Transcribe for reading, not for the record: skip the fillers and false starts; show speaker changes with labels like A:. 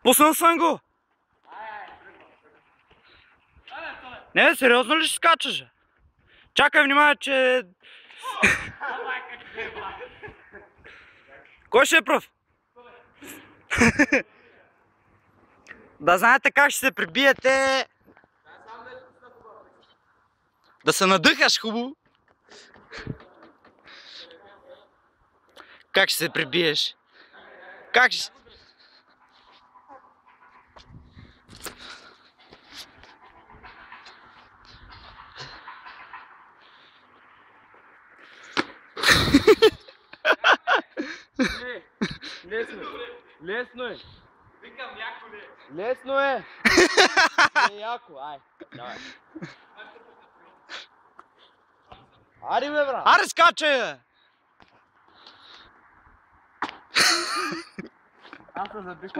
A: Пуснал съм го. Не, сериозно ли ще скачаш? Чакай, внимай, че... Кой ще е пръв? Да знаете как ще се прибиете. Да се надъхаш хубаво. Как ще се прибиеш? Как ще...
B: Лесно е. Лесно е.
C: Викам, яко ли е?
B: Лесно е. Не яко, ай. Давай. Ари бе, брат.
A: Аре, скачай, бе!
B: Аз се забих